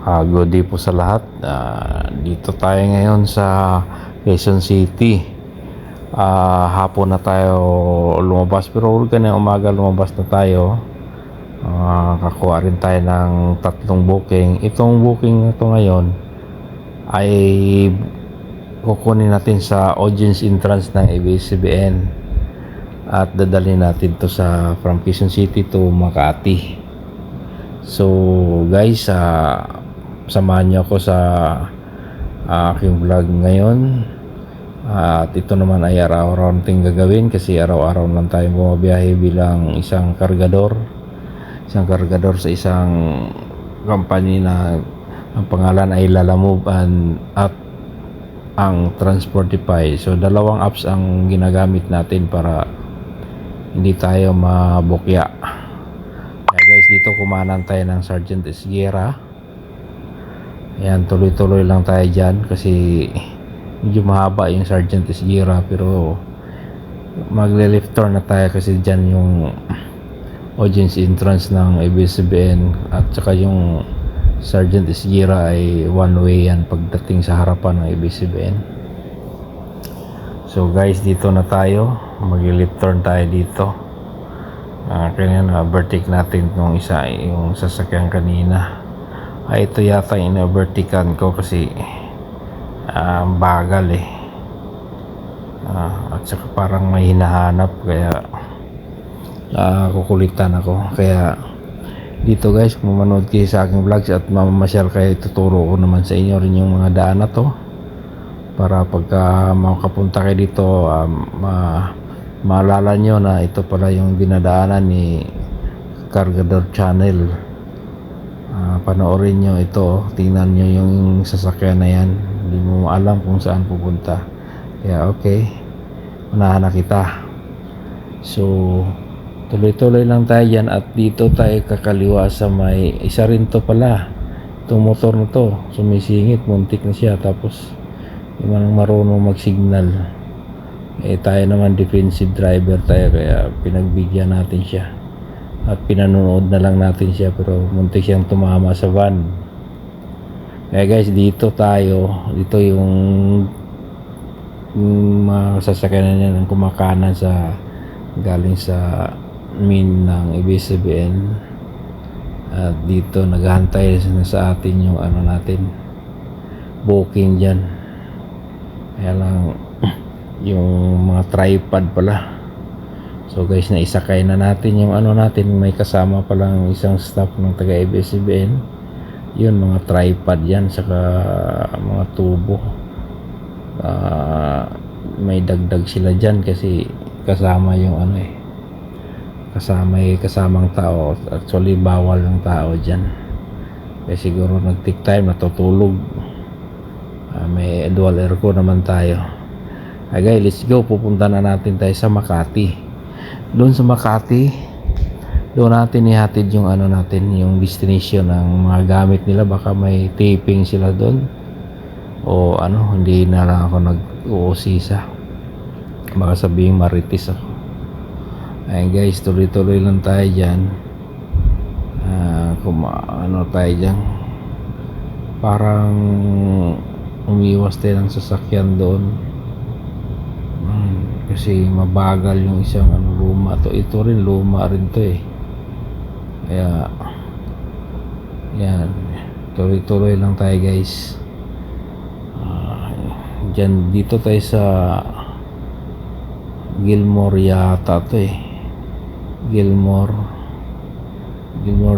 Good day po sa lahat. Dito tayo ngayon sa Quezon City. Hapon na tayo lumabas, pero kanina umaga lumabas na tayo. Kakuha rin tayo ng 3 booking. Itong booking na ito ngayon ay kukunin natin sa audience entrance ng ABS-CBN at dadalhin natin to from Quezon City to Makati. So guys, samahan niyo ako sa aking vlog ngayon. At ito naman ay araw-araw natin gagawin kasi araw-araw lang tayo bumabiyahe bilang isang kargador sa isang company na ang pangalan ay Lalamove at ang Transportify. So dalawang apps ang ginagamit natin para hindi tayo mabukya. Kaya guys, dito kumanan tayo ng Sergeant Esguera. Ayan, tuloy-tuloy lang tayo dyan kasi medyo mahaba yung Sergeant Esguera, pero magle-left turn na tayo kasi dyan yung audience entrance ng ABS-CBN at saka yung Sergeant Esguera ay one way yan pagdating sa harapan ng ABS-CBN. So guys, dito na tayo, magle-left turn tayo dito. Kaya na-overtake natin yung isa, yung sasakyan kanina. Ito yata in-overtaken ko kasi bagal at saka parang may hinahanap, kaya kukulitan ako. Kaya dito guys, kung manood kayo sa aking vlogs at mamamasyal kayo, tuturo ko naman sa inyo rin yung mga daan na to para pagka makapunta kayo dito, maalala nyo na ito pala yung dinadaanan ni Cargador Channel. Panoorin nyo ito, tingnan nyo yung sasakyan na yan, hindi mo alam kung saan pupunta. Kaya okay, unahan na kita. So tuloy-tuloy lang tayo dyan at dito tayo kakaliwa sa may isa rin to pala. Itong motor na to sumisingit, muntik na siya, tapos hindi man marunong mag-signal. Tayo naman defensive driver tayo, kaya pinagbigyan natin siya at pinanonood na lang natin siya, pero muntik siyang tumama sa van. Kaya guys, dito tayo, dito yung mga sasakyan niya ng kumakanan galing sa main ng ABS-CBN, at dito naghahantay sa atin yung natin booking dyan. Kaya lang yung mga tripod pala. So guys, naisakay na natin yung natin, may kasama palang isang staff ng taga ABS-CBN. Yun, mga tripod yan, saka mga tubo. May dagdag sila dyan kasi kasama yung kasamang tao. Actually bawal ng tao dyan, kaya siguro nag-take time, natutulog. May dual aircon naman tayo. Okay, let's go. Pupunta na natin tayo sa Makati. Doon sa Makati, doon natin ihatid yung natin, yung destination ng mga gamit nila. Baka may taping sila doon o hindi na lang ako nag-uusisa, baka sabihin maritis ako. Ayun guys, tuloy-tuloy lang tayo dyan. Tayo dyan, parang umiwas tayo ng sasakyan doon kasi mabagal yung isang luma to. Ito rin luma rin to kaya yan, tuloy-tuloy lang tayo guys. Dito tayo sa Gilmore yata to Gilmore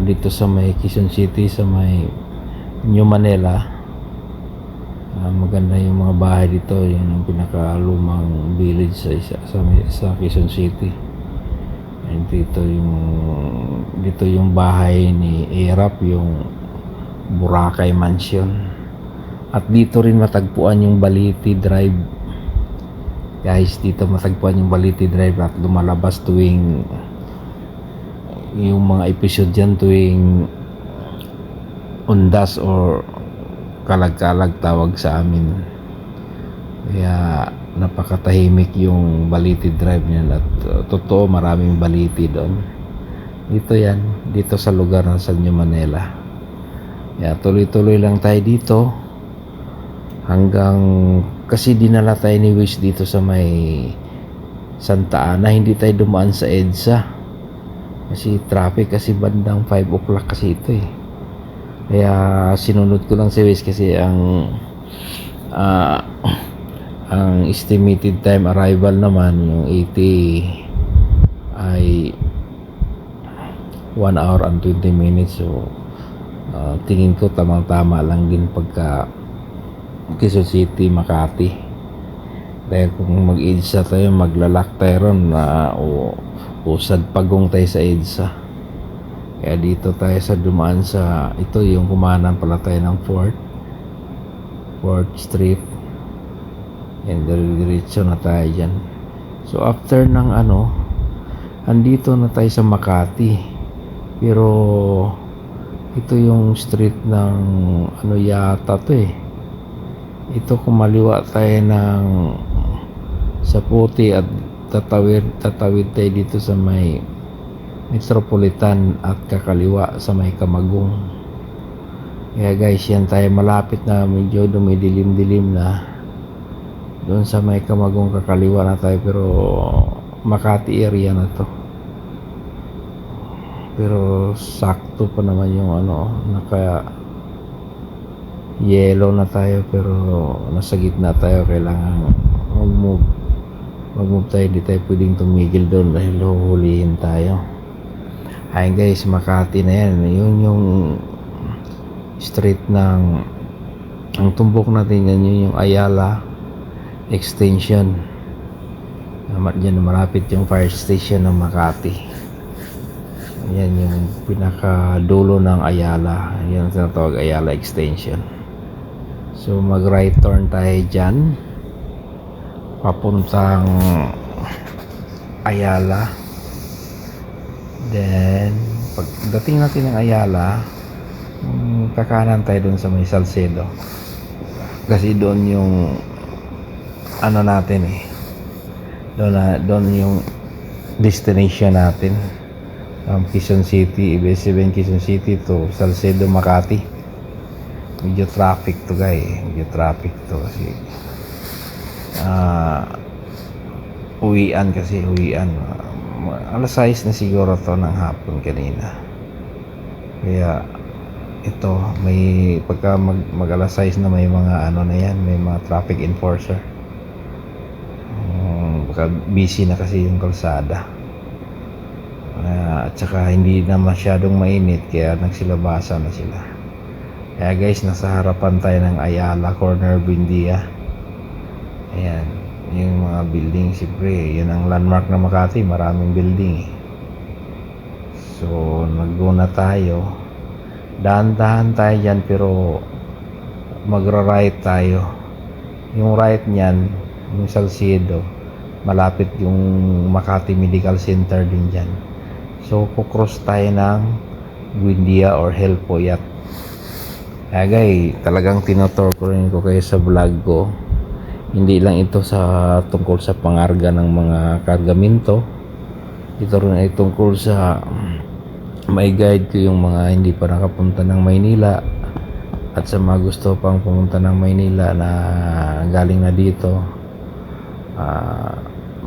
dito sa may Quezon City, sa may New Manila. Maganda yung mga bahay dito. Yun ang pinakalumang village sa Quezon City. And dito yung bahay ni Erap, yung Boracay Mansion. At dito rin matagpuan yung Baliti Drive. Guys, dito matagpuan yung Baliti Drive at lumalabas tuwing yung mga episode dyan, tuwing undas or kalag-kalag tawag sa amin. Kaya napakatahimik yung Baliti Drive niyan at totoo maraming baliti doon. Dito yan, dito sa lugar ng San Manila. Kaya tuloy-tuloy lang tayo dito hanggang kasi dinala tayo ni Wish dito sa may Santa Ana, hindi tayo dumaan sa EDSA kasi traffic, kasi bandang 5 o'clock kasi ito eh. Kaya sinunod ko lang si Wish kasi ah, ang estimated time arrival naman yung 80 ay 1 hour and 20 minutes. So tingin ko tamang-tama lang din pagka Quezon City, Makati. Dahil kung mag-EDSA tayo, maglalak tayo ron na usad pagong tayo sa EDSA. Kaya dito tayo sa dumaan sa ito, yung kumanan pala tayo ng 4th Street, and diretso na tayo dyan. So after ng andito na tayo sa Makati, pero ito yung street ng yata to eh. Ito kumaliwa tayo ng sa Puti at tatawid tayo dito sa may Metropolitan at kakaliwa sa may Camagong. Kaya guys, yan tayo malapit na, medyo dumidilim-dilim na. Doon sa may Camagong kakaliwa na tayo, pero Makati area na to. Pero sakto pa naman yung naka yellow na tayo, pero nasa gitna tayo. Kailangan mag-move tayo, di tayo pwedeng tumigil doon dahil huhulihin tayo. Ayun guys, Makati na yan. Yun yung street ng ang tumbok natin, yan yun yung Ayala Extension. Diyan malapit yung fire station ng Makati. Yan yung pinakadulo ng Ayala. Yan ang tinatawag Ayala Extension. So mag right turn tayo dyan papuntang Ayala. Then pagdating natin ng Ayala, kakanan tayo dun sa may Salcedo, kasi doon yung natin eh, doon yung destination natin, Quezon City, EB7 Quezon City to Salcedo, Makati. Medyo traffic to kasi uwian alas 6 na siguro to ng hapon kanina. Kaya ito, may pagka mag alas 6 na, may mga na yan, may mga traffic enforcer. Baka busy na kasi yung kalsada. At saka hindi na masyadong mainit, kaya nagsilabasa na sila. Kaya guys, nasa harapan tayo ng Ayala Corner, Buendia. Ayan, yung mga building, siyempre yun ang landmark ng Makati, maraming building eh. So nag-go na tayo, dahan-dahan tayo dyan, pero magra-right tayo. Yung right nyan, yung Salcedo, malapit yung Makati Medical Center din dyan. So kukross tayo ng Buendia or Helpoyat. Agay, talagang tinotor ko rin ko kayo sa vlog ko. Hindi lang ito sa tungkol sa pangarga ng mga kargamento. Ito rin ay tungkol sa may guide ko yung mga hindi pa nakapunta ng Maynila, at sa mga gusto pang pumunta ng Maynila na galing na dito,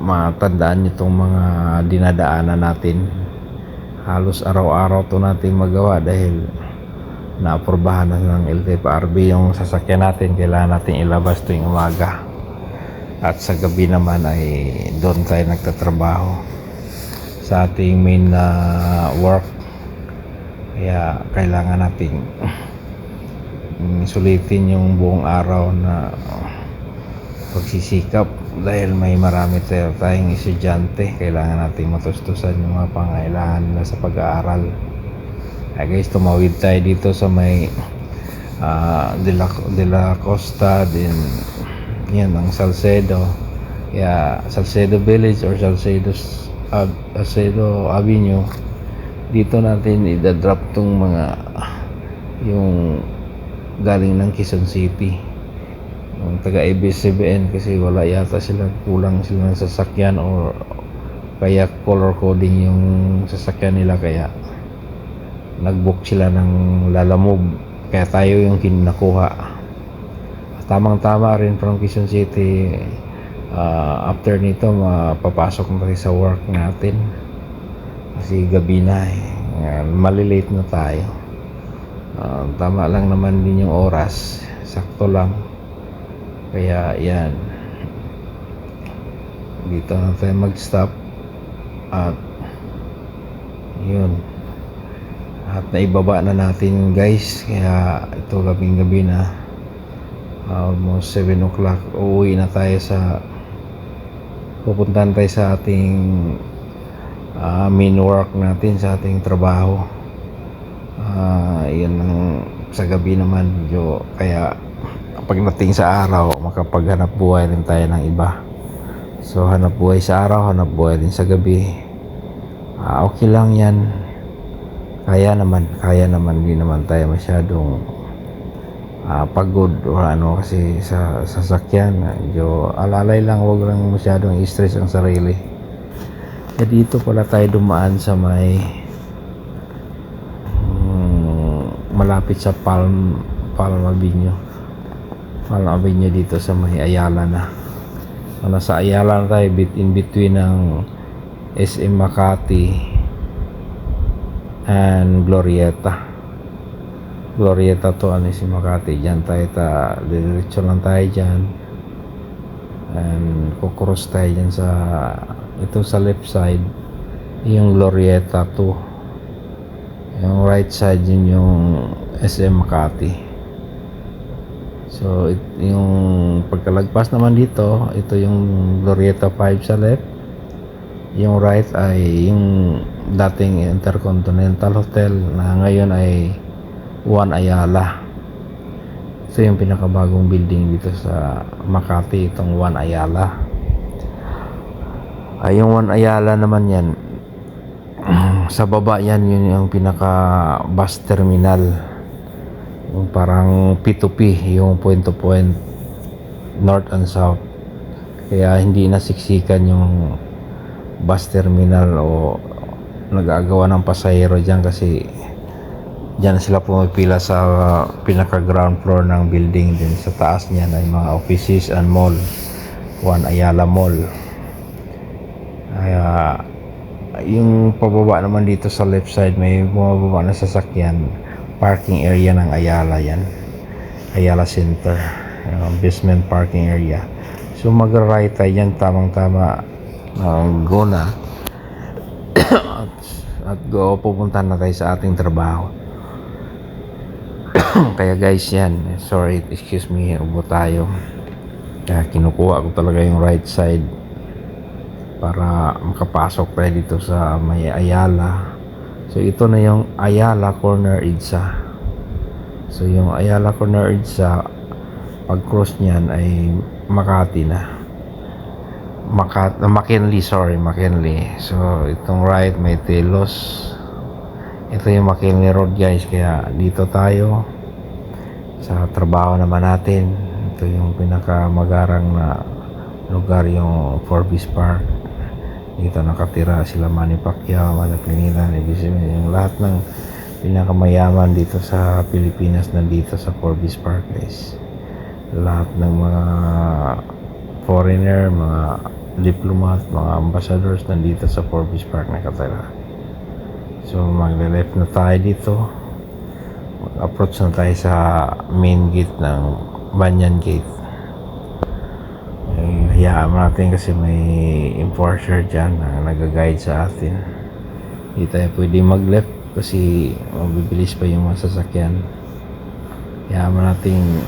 matandaan nyo itong mga dinadaanan natin. Halos araw-araw to natin magawa dahil naaprubahan na ng LTFRB yung sasakyan natin. Kailangan natin ilabas tuwing umaga, at sa gabi naman ay doon tayo nagtatrabaho sa ating main work. Kaya kailangan natin sulitin yung buong araw na pagsisikap, dahil may marami tayong estudyante. Kailangan natin matustusan yung mga pangailangan nila sa pag-aaral. Guys, tumawid tayo dito sa may De La Costa din. Yan ang Salcedo. Kaya Salcedo Village or Salcedo Avenue, dito natin idadrop tong mga yung galing ng Quezon City, yung taga ABS-CBN, kasi wala yata sila, kulang sila ng sasakyan, or kaya color coding yung sasakyan nila, kaya nag-book sila ng Lalamove kaya tayo yung kinakuha. Tamang-tama rin from Quezon City. After nito mapapasok na tayo sa work natin kasi gabi na malilate na tayo. Tama lang naman din yung oras, sakto lang, kaya yan, dito na tayo mag-stop at yun, at naibaba na natin guys, kaya ito gabing gabi na, almost 7 o'clock. Uuwi na tayo pupuntahan tayo sa ating main work natin, sa ating trabaho. Yan ang sa gabi naman medyo, kaya pagdating sa araw makapaghanap buhay rin tayo ng iba. So hanap buhay sa araw, hanap buhay din sa gabi. Okay lang yan, kaya naman, di naman tayo masyadong pagod o ano, kasi sa sasakyan medyo alalay lang, wag lang masyadong i-stress ang sarili. Dito pala tayo dumaan sa may malapit sa Palm Avenue dito sa may Ayala na. Nasa Ayala na tayo, in between ng SM Makati and Glorieta to SM Makati. Diyan tayo, diretso lang tayo dyan and kukross tayo dyan sa left side yung Glorieta to, yung right side yun yung SM Makati. So yung pagkalagpas naman dito, ito yung Glorieta 5 sa left, yung right ay yung dating Intercontinental Hotel na ngayon ay One Ayala. Ito yung pinakabagong building dito sa Makati, itong One Ayala. Yung One Ayala naman yan, sa baba yan, yun yung pinaka bus terminal, yung parang P2P, yung point to point, north and south. Kaya hindi nasiksikan yung bus terminal o nag-aagawa ng pasahero dyan, kasi dyan sila pumipila sa pinaka ground floor ng building. Din sa taas niyan ay mga offices and mall, One Ayala Mall. Kaya yung pababa naman dito sa left side, may bumababa na sasakyan, parking area ng Ayala yan, Ayala Center, basement parking area. So mag-right tayo dyan, tamang-tama, go na at go, pupunta na tayo sa ating trabaho. Kaya guys yan, sorry, excuse me, ubo tayo, kaya kinukuha ko talaga yung right side para makapasok tayo dito sa may Ayala. So ito na yung Ayala Corner EDSA. So yung Ayala Corner EDSA, pag cross niyan ay Makati na, McKinley. So itong right may Telos, ito yung McKinley Road guys. Kaya dito tayo sa trabaho naman natin. Ito yung pinakamagarang na lugar, yung Forbes Park. Dito nakatira sila Manny Pacquiao, Manapinilan, yung lahat ng pinakamayaman dito sa Pilipinas nandito sa Forbes Park guys. Lahat ng mga foreigner, mga diplomat, mga ambassadors nandito sa Forbes Park nakatira. So magle-left na tayo dito, mag-approach na tayo sa main gate ng Banyan Gate. Hayaan natin kasi may enforcer dyan na nag-guide sa atin. Hindi tayo pwede mag-left kasi mabibilis pa yung mga sasakyan. Hayaan natin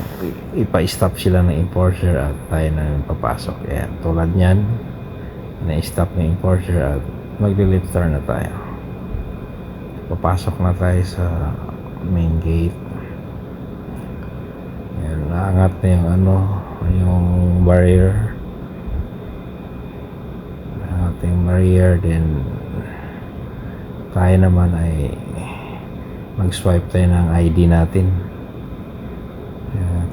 ipa-stop sila ng enforcer at tayo na papasok. Ayan, tulad nyan, na-stop ng enforcer at mag-left turn na tayo. Papasok na tayo sa main gate. Ayan, naangat na yung barrier, ating barrier. Then tayo naman ay mag-swipe tayo ng ID natin.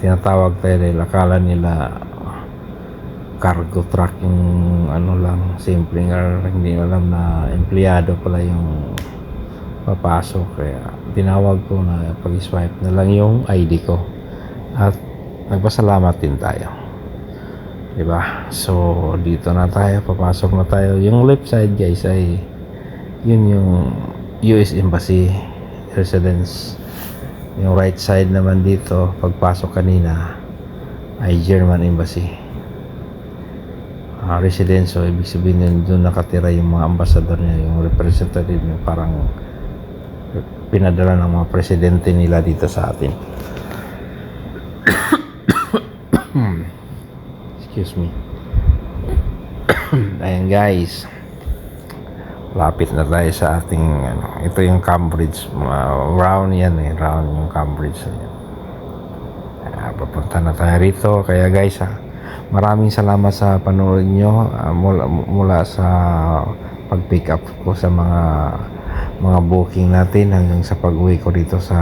Tinatawag tayo dahil akala nila cargo truck yung lang, simple nga, hindi alam na empleyado pala yung papasok. Kaya tinawag ko na pag-swipe na lang yung ID ko at nagpasalamat din tayo, diba? So dito na tayo, papasok na tayo. Yung left side guys ay yun yung US Embassy residence. Yung right side naman dito pagpasok kanina ay German Embassy residence. So ibig sabihin yun, doon nakatira yung mga ambassador niya, yung representative niya, parang pinadala ng mga presidente nila dito sa atin. Excuse me. Ayan guys, lapit na tayo sa ating ito yung Cambridge, round yan round yung Cambridge. Papunta na tayo rito. Kaya guys maraming salamat sa panonood nyo, mula sa pag-pick up ko sa mga booking natin hanggang sa pag-uwi ko dito sa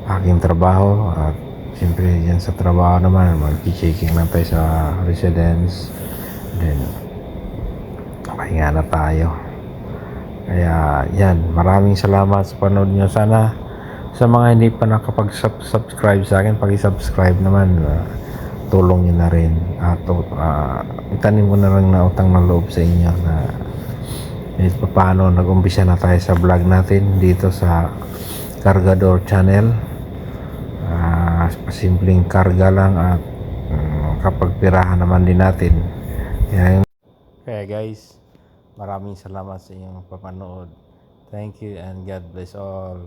aking trabaho. At siyempre dyan sa trabaho naman mag-checking lang tayo sa residence, then pahinga na tayo. Kaya yan, maraming salamat sa panonood nyo. Sana sa mga hindi pa nakapag-subscribe sa akin, pag-subscribe naman, tulong nyo na rin. At itanim ko na lang na utang ng loob sa inyo na paano nag-umpisa na tayo sa vlog natin dito sa Cargador channel. Simpleng karga lang at kapag pirahan naman din natin. Kaya guys, maraming salamat sa inyong papanood. Thank you and God bless all.